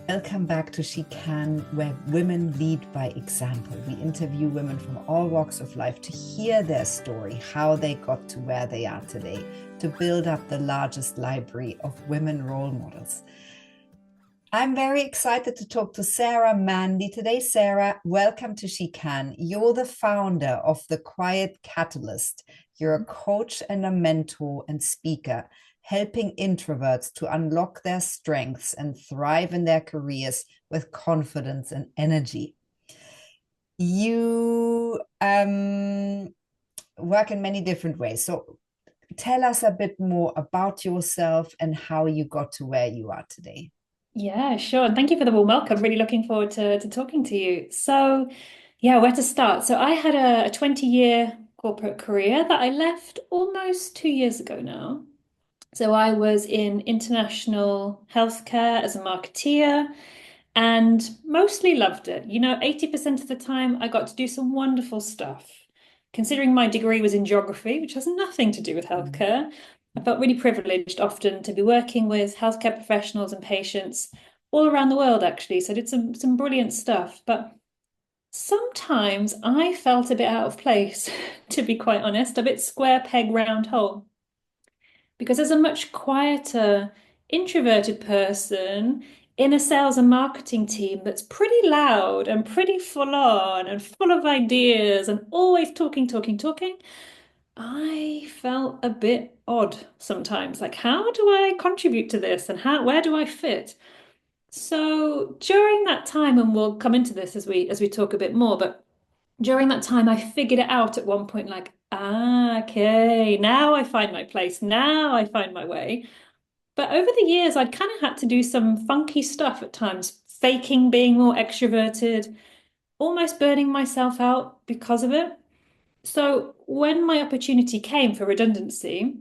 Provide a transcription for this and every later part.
Welcome back to She Can, where women lead by example. We interview women from all walks of life to hear their story, how they got to where they are today, to build up the largest library of women role models. I'm very excited to talk to Sarah Manley today. Sarah, welcome to She Can. You're the founder of The Quiet Catalyst. You're a coach and a mentor and speaker, helping introverts to unlock their strengths and thrive in their careers with confidence and energy. You work in many different ways. So tell us a bit more about yourself and how you got to where you are today. Yeah, sure. And thank you for the warm welcome. Really looking forward to talking to you. So, yeah, where to start? So, I had a 20-year corporate career that I left almost 2 years ago now. So, I was in international healthcare as a marketeer and mostly loved it. 80% of the time I got to do some wonderful stuff. Considering my degree was in geography, which has nothing to do with healthcare, I felt really privileged often to be working with healthcare professionals and patients all around the world, actually. So I did some brilliant stuff. But sometimes I felt a bit out of place, to be quite honest, a bit square peg, round hole. Because as a much quieter, introverted person in a sales and marketing team that's pretty loud and pretty full on and full of ideas and always talking, talking, talking, I felt a bit odd sometimes. Like, how do I contribute to this and where do I fit? So during that time, and we'll come into this as we talk a bit more, but during that time, I figured it out at one point, like, okay, now I find my place, now I find my way. But over the years, I'd kind of had to do some funky stuff at times, faking being more extroverted, almost burning myself out because of it. So when my opportunity came for redundancy,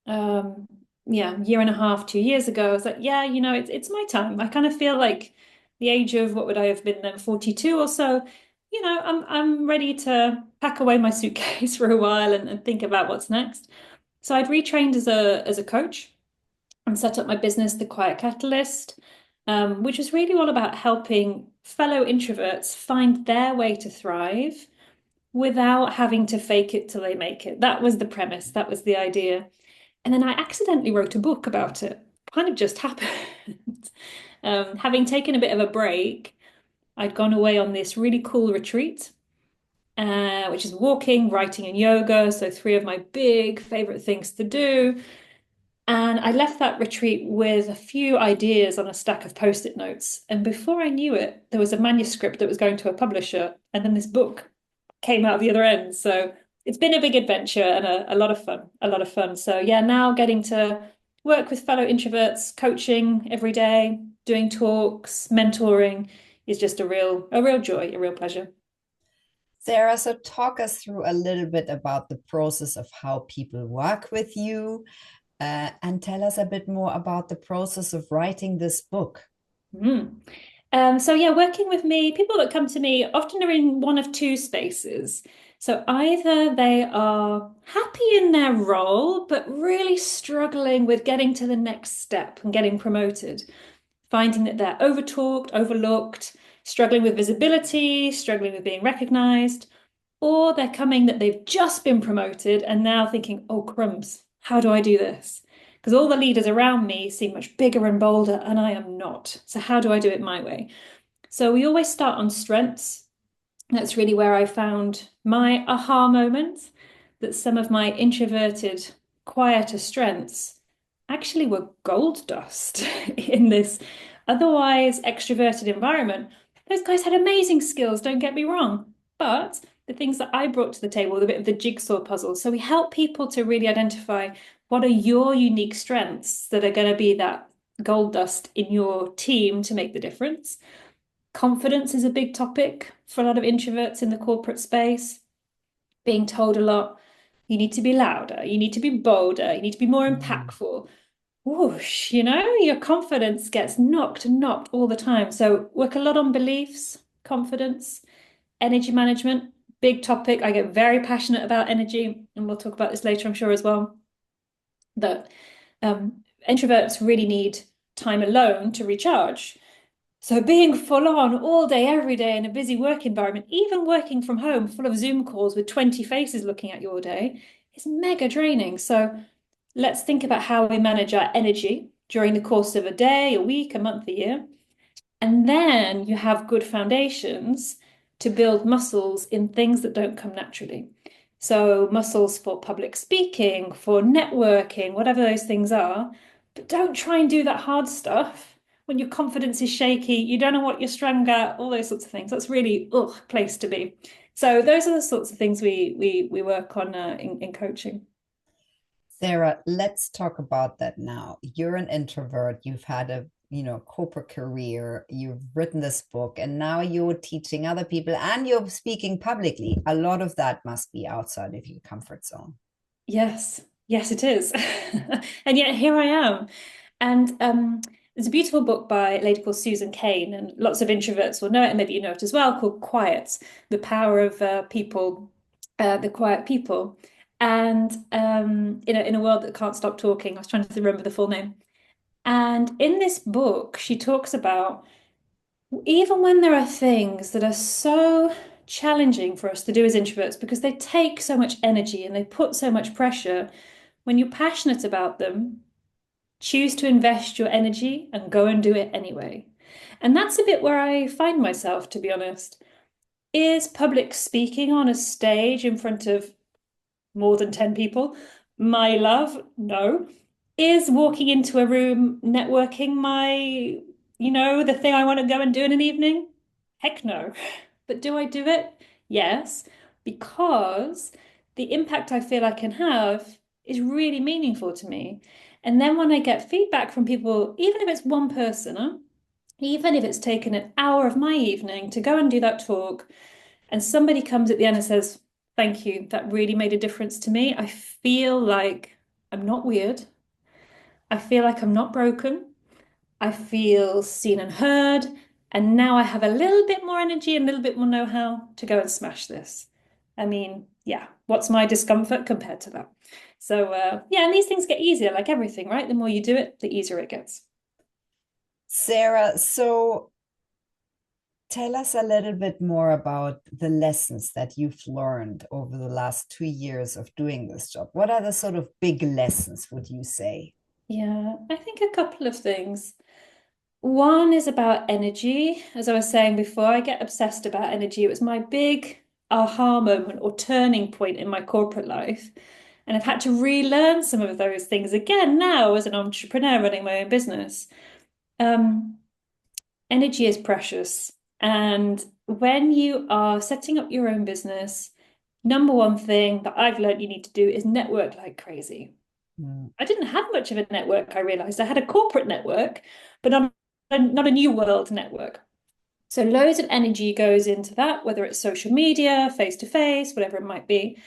um, yeah, year and a half, 2 years ago, I was like, yeah, it's my time. I kind of feel like the age of what would I have been then, 42 or so. I'm ready to pack away my suitcase for a while and think about what's next. So I'd retrained as a coach and set up my business, The Quiet Catalyst, which was really all about helping fellow introverts find their way to thrive without having to fake it till they make it. That was the premise, that was the idea. And then I accidentally wrote a book about it. Kind of just happened. Having taken a bit of a break, I'd gone away on this really cool retreat, which is walking, writing, and yoga. So, three of my big favorite things to do. And I left that retreat with a few ideas on a stack of post-it notes. And before I knew it, there was a manuscript that was going to a publisher. And then this book came out the other end. So it's been a big adventure and a lot of fun, a lot of fun. So yeah, now getting to work with fellow introverts, coaching every day, doing talks, mentoring is just a real joy, a real pleasure. Sarah, so talk us through a little bit about the process of how people work with you, and tell us a bit more about the process of writing this book. Mm. So yeah, working with me, people that come to me often are in one of two spaces. So either they are happy in their role, but really struggling with getting to the next step and getting promoted, finding that they're overtalked, overlooked, struggling with visibility, struggling with being recognized, or they're coming that they've just been promoted and now thinking, oh, crumbs, how do I do this? Because all the leaders around me seem much bigger and bolder, and I am not. So, how do I do it my way? So, we always start on strengths. That's really where I found my aha moment that some of my introverted, quieter strengths actually were gold dust in this otherwise extroverted environment. Those guys had amazing skills, don't get me wrong. But the things that I brought to the table were a bit of the jigsaw puzzle. So we help people to really identify what are your unique strengths that are going to be that gold dust in your team to make the difference. Confidence is a big topic for a lot of introverts in the corporate space, being told a lot, you need to be louder, you need to be bolder, you need to be more Mm. impactful. Whoosh, your confidence gets knocked all the time. So work a lot on beliefs, confidence, energy management, big topic. I get very passionate about energy, and we'll talk about this later, I'm sure, as well. That introverts really need time alone to recharge. So being full on all day, every day in a busy work environment, even working from home full of Zoom calls with 20 faces looking at you all day, is mega draining. So let's think about how we manage our energy during the course of a day, a week, a month, a year. And then you have good foundations to build muscles in things that don't come naturally. So, muscles for public speaking, for networking, whatever those things are. But don't try and do that hard stuff when your confidence is shaky, you don't know what you're strong at, all those sorts of things. That's really place to be. So, those are the sorts of things we work on in coaching. Sarah, let's talk about that now. You're an introvert. You've had a, corporate career. You've written this book, and now you're teaching other people and you're speaking publicly. A lot of that must be outside of your comfort zone. Yes, yes, it is. And yet here I am. And there's a beautiful book by a lady called Susan Cain, and lots of introverts will know it, and maybe you know it as well, called Quiet, The Power of People, the Quiet People. And in a world that can't stop talking, I was trying to remember the full name. And in this book, she talks about even when there are things that are so challenging for us to do as introverts because they take so much energy and they put so much pressure, when you're passionate about them, choose to invest your energy and go and do it anyway. And that's a bit where I find myself, to be honest. Is public speaking on a stage in front of more than 10 people my love? No. Is walking into a room networking the thing I want to go and do in an evening? Heck no. But do I do it? Yes, because the impact I feel I can have is really meaningful to me. And then when I get feedback from people, even if it's one person, even if it's taken an hour of my evening to go and do that talk, and somebody comes at the end and says, "Thank you, that really made a difference to me," I feel like I'm not weird. I feel like I'm not broken. I feel seen and heard. And now I have a little bit more energy and a little bit more know-how to go and smash this. I mean, yeah, what's my discomfort compared to that? So, yeah, and these things get easier, like everything, right? The more you do it, the easier it gets. Sarah, so tell us a little bit more about the lessons that you've learned over the last 2 years of doing this job. What are the sort of big lessons, would you say? Yeah, I think a couple of things. One is about energy. As I was saying before, I get obsessed about energy. It was my big aha moment or turning point in my corporate life. And I've had to relearn some of those things again now as an entrepreneur running my own business. Um, Energy is precious. And when you are setting up your own business, number one thing that I've learned you need to do is network like crazy. Mm, I didn't have much of a network, I realized. I had a corporate network, but not a new world network. So loads of energy goes into that, whether it's social media, face to face, whatever it might be.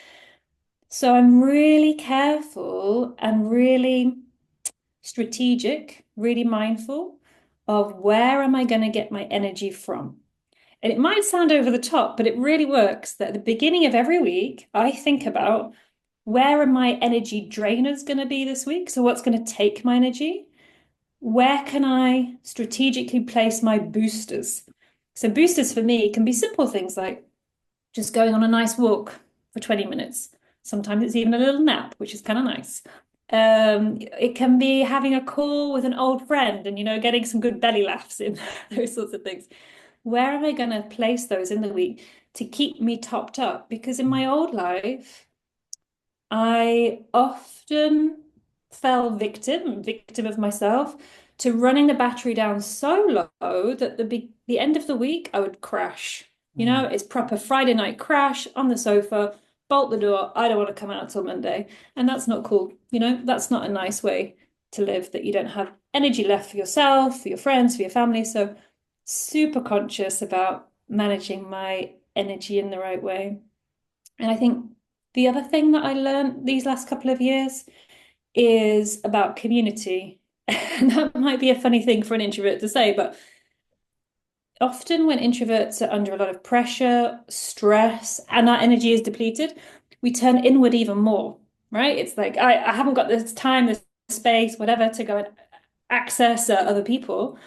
So I'm really careful and really strategic, really mindful of where am I going to get my energy from. And it might sound over the top, but it really works that at the beginning of every week, I think about where are my energy drainers going to be this week? So what's going to take my energy? Where can I strategically place my boosters? So boosters for me can be simple things like just going on a nice walk for 20 minutes. Sometimes it's even a little nap, which is kind of nice. It can be having a call with an old friend and, getting some good belly laughs in, those sorts of things. Where am I going to place those in the week to keep me topped up? Because in my old life, I often fell victim of myself, to running the battery down so low that the end of the week I would crash. mm. It's proper Friday night crash on the sofa, bolt the door. I don't want to come out till Monday. And that's not cool. That's not a nice way to live, that you don't have energy left for yourself, for your friends, for your family. So super conscious about managing my energy in the right way. And I think the other thing that I learned these last couple of years is about community. And that might be a funny thing for an introvert to say, but often when introverts are under a lot of pressure, stress, and our energy is depleted, we turn inward even more, right? It's like, I haven't got this time, this space, whatever, to go and access other people.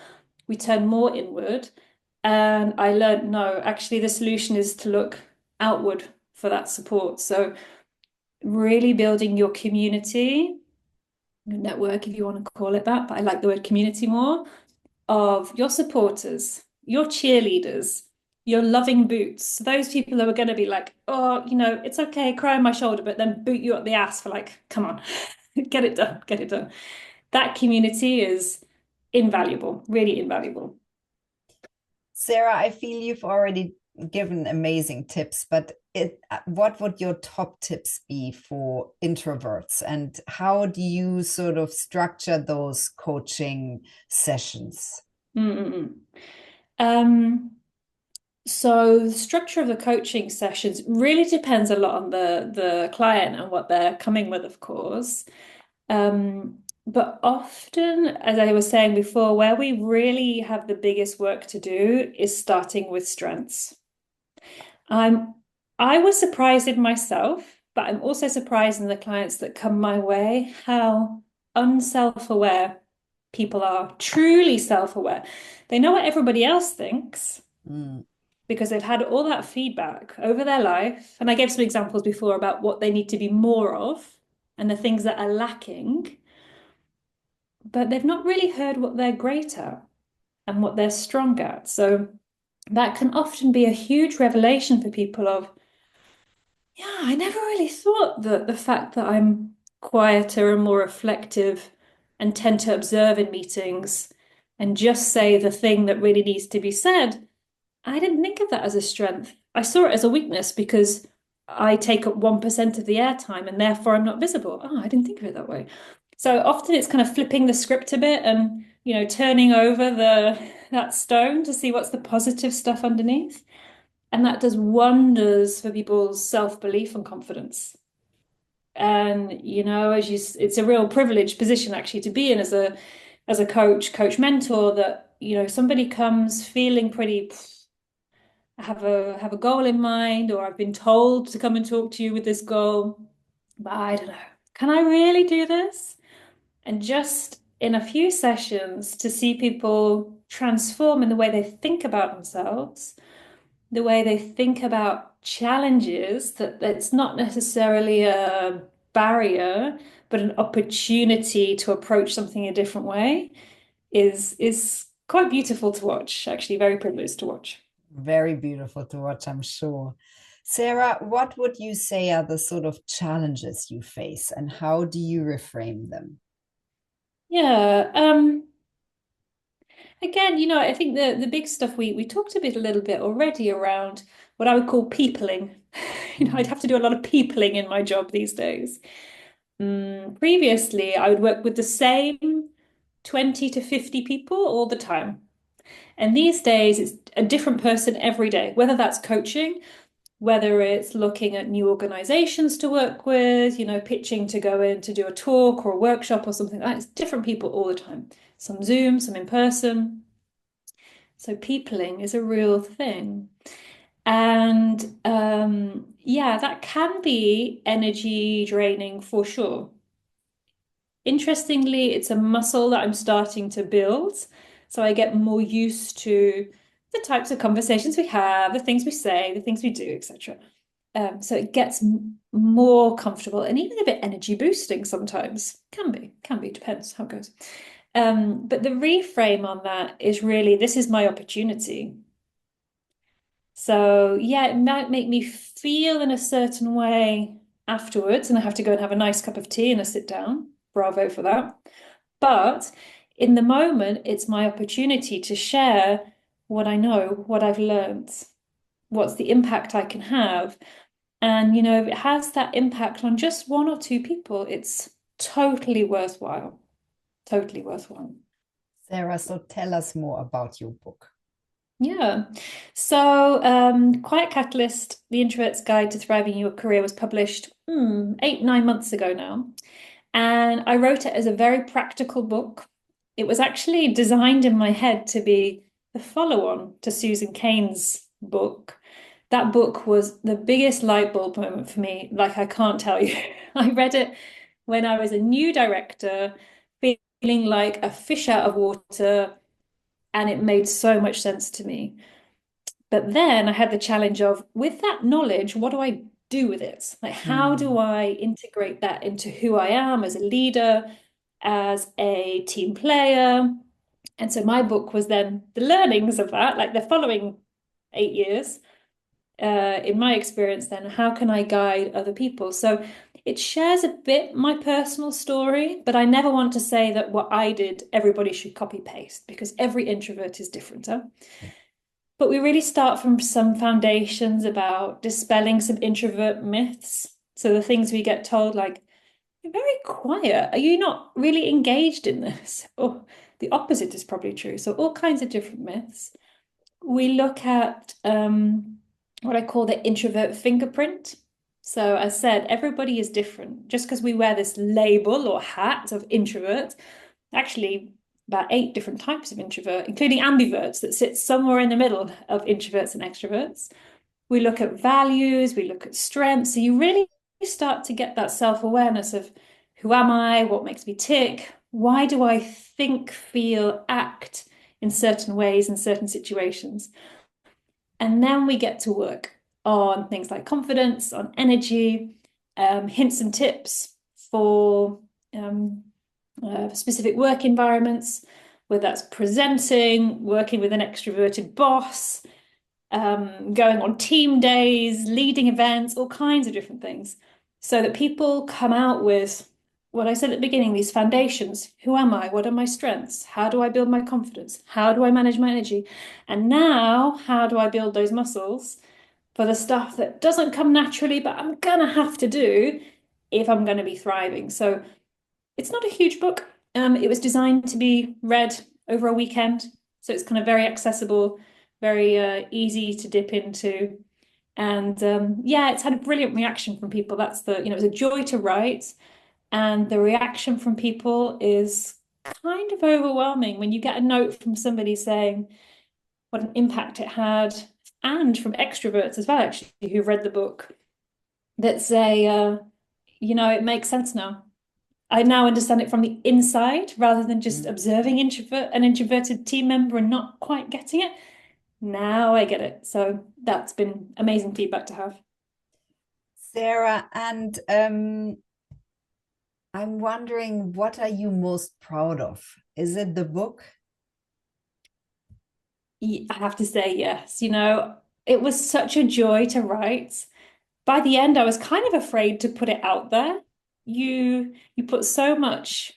we turn more inward. And I learned no, actually, the solution is to look outward for that support. So, really building your community, your network, if you want to call it that, but I like the word community more, of your supporters, your cheerleaders, your loving boots. Those people who are going to be like, oh, it's okay, cry on my shoulder, but then boot you up the ass for like, come on, get it done, get it done. That community is invaluable, really invaluable. Sarah, I feel you've already given amazing tips, but what would your top tips be for introverts, and how do you sort of structure those coaching sessions? Mm-mm. Um, so the structure of the coaching sessions really depends a lot on the client and what they're coming with, of course. But often, as I was saying before, where we really have the biggest work to do is starting with strengths. I'm I was surprised in myself, but I'm also surprised in the clients that come my way how unself-aware people are, truly self-aware. They know what everybody else thinks Mm. because they've had all that feedback over their life. And I gave some examples before about what they need to be more of and the things that are lacking, but they've not really heard what they're great at and what they're strong at. So that can often be a huge revelation for people of, yeah, I never really thought that the fact that I'm quieter and more reflective and tend to observe in meetings and just say the thing that really needs to be said, I didn't think of that as a strength. I saw it as a weakness because I take up 1% of the airtime and therefore I'm not visible. Oh, I didn't think of it that way. So often it's kind of flipping the script a bit and, turning over that stone to see what's the positive stuff underneath. And that does wonders for people's self-belief and confidence. And, it's a real privileged position actually to be in as a coach mentor that, somebody comes feeling pretty, I have a goal in mind, or I've been told to come and talk to you with this goal, but I don't know. Can I really do this? And just in a few sessions to see people transform in the way they think about themselves, the way they think about challenges, that it's not necessarily a barrier, but an opportunity to approach something a different way is quite beautiful to watch, actually, very privileged to watch. Very beautiful to watch, I'm sure. Sarah, what would you say are the sort of challenges you face, and how do you reframe them? Yeah. Again, I think the big stuff we talked a little bit already around what I would call peopling. I'd Mm. have to do a lot of peopling in my job these days. Previously, I would work with the same 20 to 50 people all the time. And these days, it's a different person every day, whether that's coaching, whether it's looking at new organizations to work with, pitching to go in to do a talk or a workshop or something like that. It's different people all the time. Some Zoom, some in person. So peopling is a real thing. And yeah, that can be energy draining for sure. Interestingly, it's a muscle that I'm starting to build. So I get more used to the types of conversations we have, the things we say, the things we do, etc. So it gets more comfortable and even a bit energy boosting sometimes. Can be, depends how it goes. But the reframe on that is really, this is my opportunity. So yeah, it might make me feel in a certain way afterwards, and I have to go and have a nice cup of tea and a sit down. Bravo for that. But in the moment, it's my opportunity to share what I know, what I've learned, what's the impact I can have. And, if it has that impact on just one or two people, it's totally worthwhile. Totally worthwhile. Sarah, so tell us more about your book. Yeah. So, Quiet Catalyst, The Introvert's Guide to Thriving Your Career was published 8, 9 months ago now. And I wrote it as a very practical book. It was actually designed in my head to be the follow-on to Susan Cain's book. That book was the biggest light bulb moment for me, like I can't tell you. I read it when I was a new director, feeling like a fish out of water, And it made so much sense to me. But then I had the challenge of, with that knowledge, what do I do with it? Like, how do Mm. I integrate that into who I am as a leader, as a team player? And so my book was then the learnings of that, like the following 8 years, in my experience, then how can I guide other people? So it shares a bit my personal story, but I never want to say that what I did, everybody should copy paste because every introvert is different. Huh? Yeah. But we really start from some foundations about dispelling some introvert myths. So the things we get told, like, you're very quiet. Are you not really engaged in this? Or the opposite is probably true. So all kinds of different myths. We look at what I call the introvert fingerprint. So as said, everybody is different. Just because we wear this label or hat of introvert, actually about 8 different types of introvert, including ambiverts that sit somewhere in the middle of introverts and extroverts. We look at values, we look at strengths. So you really start to get that self-awareness of who am I, what makes me tick, why do I think, feel, act in certain ways in certain situations. And then we get to work on things like confidence, on energy, hints and tips for specific work environments, whether that's presenting, working with an extroverted boss, going on team days, leading events, all kinds of different things, so that people come out with what I said at the beginning, these foundations. Who am I? What are my strengths? How do I build my confidence? How do I manage my energy? And now, how do I build those muscles for the stuff that doesn't come naturally, but I'm gonna have to do if I'm going to be thriving? So it's not a huge book. It was designed to be read over a weekend, so it's kind of very accessible, very easy to dip into. And yeah, it's had a brilliant reaction from people. That's it was a joy to write. And the reaction from people is kind of overwhelming when you get a note from somebody saying what an impact it had, and from extroverts as well, actually, who've read the book that say, it makes sense now. I now understand it from the inside rather than just Mm. observing an introverted team member and not quite getting it. Now I get it. So that's been amazing feedback to have. Sarah, and I'm wondering, what are you most proud of? Is it the book? I have to say yes. It was such a joy to write. By the end, I was kind of afraid to put it out there. You put so much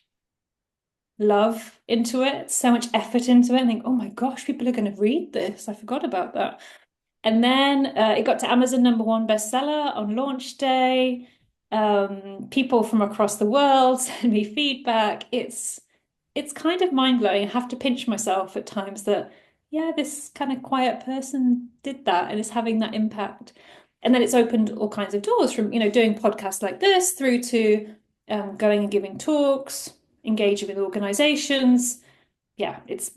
love into it, so much effort into it, and think, oh my gosh, people are going to read this. I forgot about that. And then it got to Amazon #1 bestseller on launch day. People from across the world send me feedback. It's kind of mind-blowing. I have to pinch myself at times that, yeah, this kind of quiet person did that and is having that impact. And then it's opened all kinds of doors from, doing podcasts like this through to going and giving talks, engaging with organizations. Yeah, it's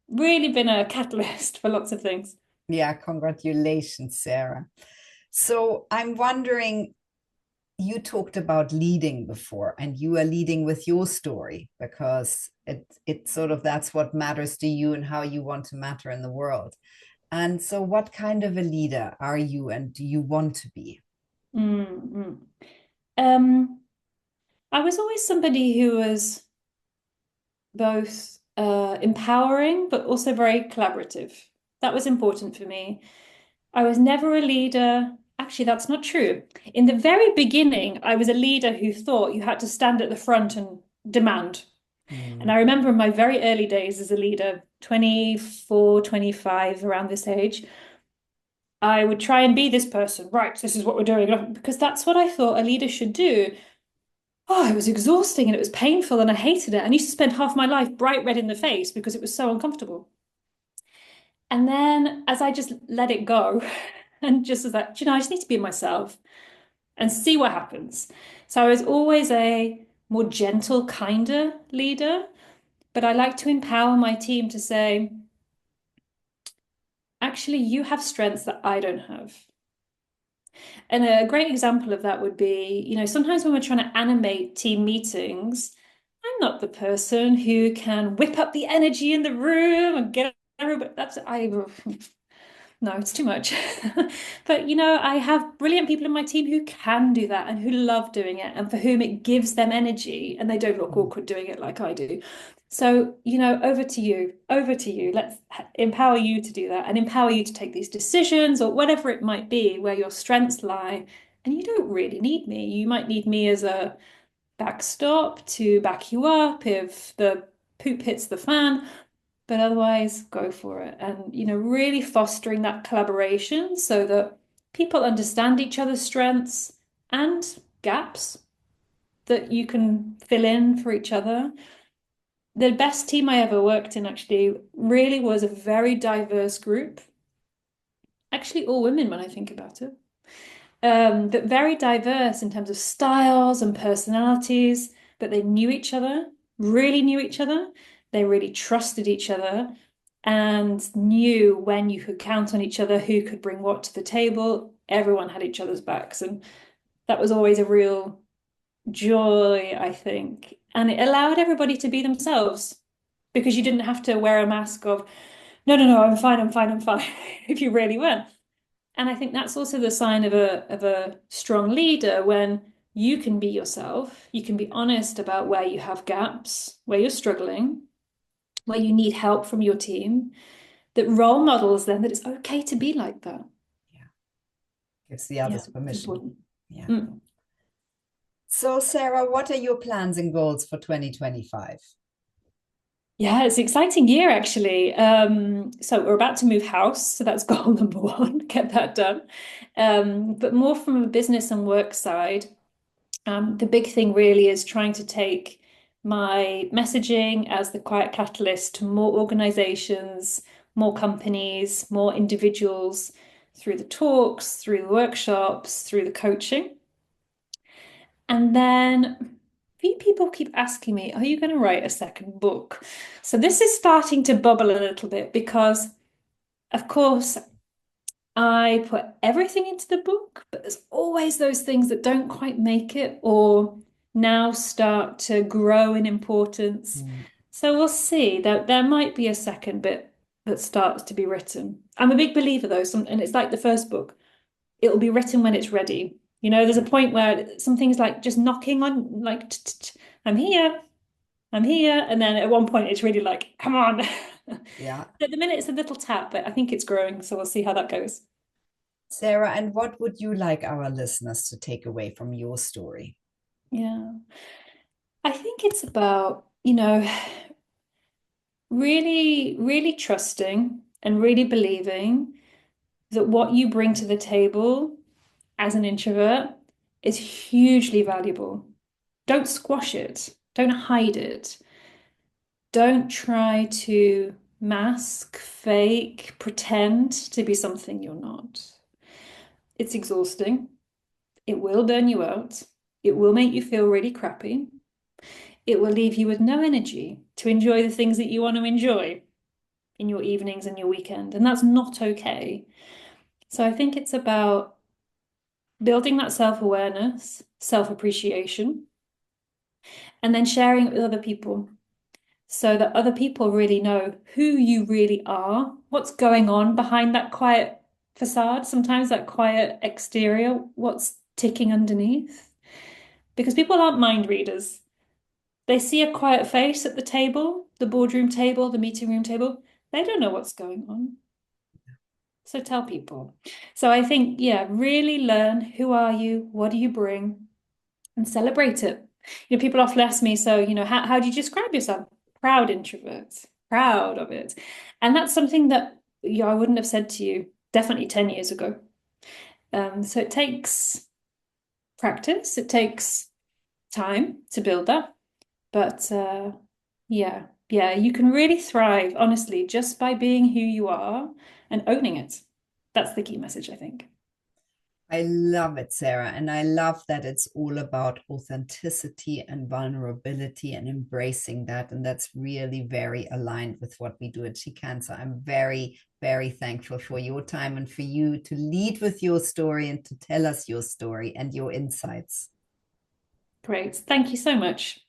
really been a catalyst for lots of things. Yeah, congratulations, Sarah. So I'm wondering, you talked about leading before, and you are leading with your story because it sort of, that's what matters to you and how you want to matter in the world. And so what kind of a leader are you and do you want to be? Mm-hmm. Um, I was always somebody who was both empowering but also very collaborative. That was important for me. I was never a leader. Actually, that's not true. In the very beginning, I was a leader who thought you had to stand at the front and demand. And I Mm. remember in my very early days as a leader, 24, 25, around this age, I would try and be this person. Right, this is what we're doing, because that's what I thought a leader should do. Oh, it was exhausting and it was painful and I hated it. I used to spend half my life bright red in the face because it was so uncomfortable. And then as I just let it go and just was like, I just need to be myself and see what happens. So I was always a more gentle, kinder leader, but I like to empower my team to say, actually, you have strengths that I don't have. And a great example of that would be, sometimes when we're trying to animate team meetings, I'm not the person who can whip up the energy in the room and get everybody. No, it's too much. But I have brilliant people in my team who can do that and who love doing it and for whom it gives them energy and they don't look Mm. awkward doing it like I do. So, over to you. Over to you. Let's empower you to do that and empower you to take these decisions or whatever it might be where your strengths lie. And you don't really need me. You might need me as a backstop to back you up if the poop hits the fan, but otherwise go for it. And, really fostering that collaboration so that people understand each other's strengths and gaps that you can fill in for each other. The best team I ever worked in actually really was a very diverse group. Actually, all women when I think about it. But very diverse in terms of styles and personalities, but they knew each other, really knew each other. They really trusted each other and knew when you could count on each other, who could bring what to the table. Everyone had each other's backs. And that was always a real joy, I think. And it allowed everybody to be themselves because you didn't have to wear a mask of, no, no, no, I'm fine, I'm fine, I'm fine, if you really weren't. And I think that's also the sign of a strong leader when you can be yourself, you can be honest about where you have gaps, where you're struggling, where you need help from your team, that role models then that it's okay to be like that. Yeah, gives the Yeah, others it's permission. important. Yeah. Mm. So, Sarah, what are your plans and goals for 2025? Yeah, it's an exciting year actually. So we're about to move house, so that's goal number one, get that done. But more from a business and work side, the big thing really is trying to take my messaging as the quiet catalyst to more organizations, more companies, more individuals through the talks, through the workshops, through the coaching. And then a few people keep asking me, are you going to write a second book? So this is starting to bubble a little bit because, of course, I put everything into the book, but there's always those things that don't quite make it or now start to grow in importance. Mm. So we'll see that there might be a second bit that starts to be written. I'm a big believer though, and it's like the first book. It'll be written when it's ready. There's a point where something's like just knocking on, like, I'm here, I'm here. And then at one point it's really like, come on. Yeah. At the minute it's a little tap, but I think it's growing. So we'll see how that goes. Sarah, and what would you like our listeners to take away from your story? Yeah. I think it's about, really, really trusting and really believing that what you bring to the table as an introvert is hugely valuable. Don't squash it. Don't hide it. Don't try to mask, fake, pretend to be something you're not. It's exhausting. It will burn you out. It will make you feel really crappy. It will leave you with no energy to enjoy the things that you want to enjoy in your evenings and your weekend. And that's not okay. So I think it's about building that self-awareness, self-appreciation, and then sharing it with other people so that other people really know who you really are, what's going on behind that quiet facade, sometimes that quiet exterior, what's ticking underneath. Because people aren't mind readers. They see a quiet face at the table, the boardroom table, the meeting room table. They don't know what's going on. So tell people. So I think, yeah, really learn who are you, what do you bring, and celebrate it. People often ask me, so, how do you describe yourself? Proud introvert, proud of it. And that's something that I wouldn't have said to you definitely 10 years ago. So it takes practice, it takes time to build that. But yeah, yeah, you can really thrive, honestly, just by being who you are and owning it. That's the key message, I think. I love it, Sarah. And I love that it's all about authenticity and vulnerability and embracing that. And that's really very aligned with what we do at Chican. So I'm very, very thankful for your time and for you to lead with your story and to tell us your story and your insights. Great. Thank you so much.